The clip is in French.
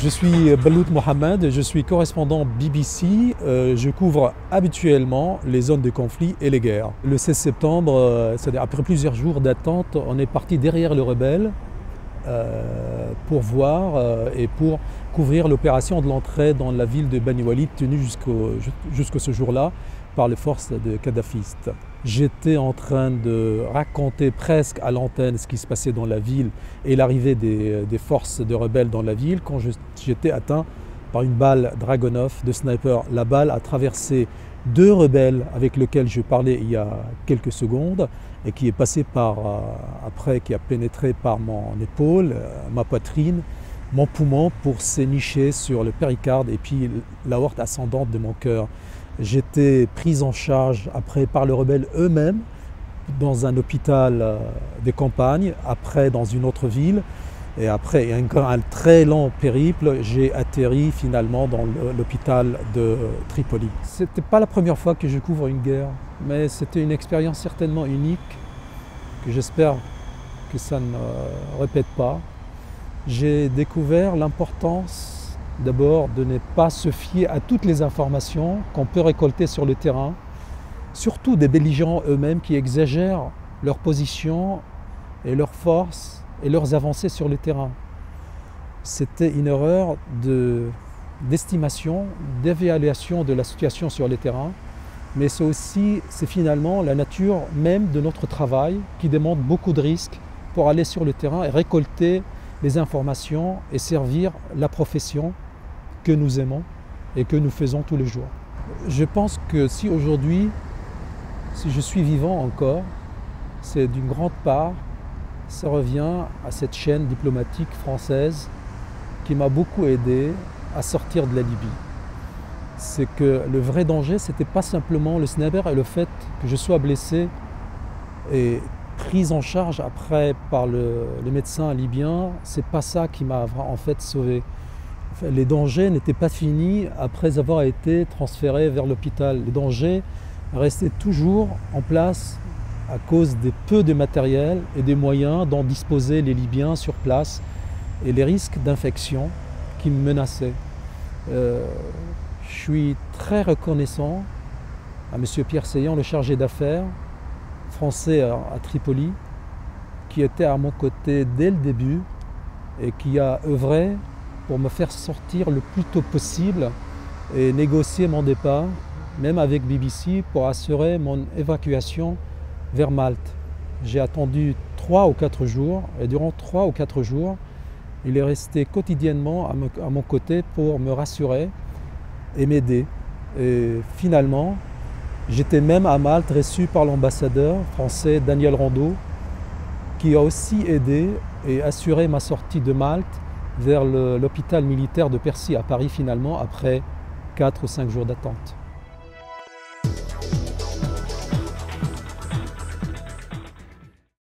Je suis Balout Mohamed, je suis correspondant BBC. Je couvre habituellement les zones de conflit et les guerres. Le 16 septembre, c'est-à-dire après plusieurs jours d'attente, on est parti derrière le rebelle pour voir et pour couvrir l'opération de l'entrée dans la ville de Bani Walid tenue jusqu'à ce jour-là par les forces de Kadhafistes. J'étais en train de raconter presque à l'antenne ce qui se passait dans la ville et l'arrivée des forces de rebelles dans la ville quand j'étais atteint par une balle Dragunov de sniper. La balle a traversé deux rebelles avec lesquels je parlais il y a quelques secondes et qui est passée après, qui a pénétré par mon épaule, ma poitrine, mon poumon pour s'énicher sur le péricarde et puis l'aorte ascendante de mon cœur. J'étais pris en charge après par les rebelles eux-mêmes dans un hôpital de campagne, après dans une autre ville. Et après un très long périple, j'ai atterri finalement dans l'hôpital de Tripoli. Ce n'était pas la première fois que je couvre une guerre, mais c'était une expérience certainement unique, que j'espère que ça ne répète pas. J'ai découvert l'importance d'abord de ne pas se fier à toutes les informations qu'on peut récolter sur le terrain, surtout des belligérants eux-mêmes qui exagèrent leur position et leurs forces et leurs avancées sur le terrain. C'était une erreur d'estimation, d'évaluation de la situation sur le terrain, mais c'est finalement la nature même de notre travail qui demande beaucoup de risques pour aller sur le terrain et récolter les informations et servir la profession que nous aimons et que nous faisons tous les jours. Je pense que si aujourd'hui, si je suis vivant encore, c'est d'une grande part, ça revient à cette chaîne diplomatique française qui m'a beaucoup aidé à sortir de la Libye. C'est que le vrai danger, ce n'était pas simplement le sniper et le fait que je sois blessé et prise en charge après par le médecin libyen, c'est pas ça qui m'a en fait sauvé. Les dangers n'étaient pas finis après avoir été transféré vers l'hôpital. Les dangers restaient toujours en place à cause des peu de matériel et des moyens dont disposaient les Libyens sur place et les risques d'infection qui me menaçaient. Je suis très reconnaissant à M. Pierre Seillan, le chargé d'affaires français à Tripoli, qui était à mon côté dès le début et qui a œuvré pour me faire sortir le plus tôt possible et négocier mon départ, même avec BBC, pour assurer mon évacuation vers Malte. J'ai attendu 3 ou 4 jours et durant 3 ou 4 jours, il est resté quotidiennement à mon côté pour me rassurer et m'aider. Et finalement, j'étais même à Malte reçu par l'ambassadeur français Daniel Rondeau, qui a aussi aidé et assuré ma sortie de Malte vers l'hôpital militaire de Percy à Paris finalement après 4 ou 5 jours d'attente.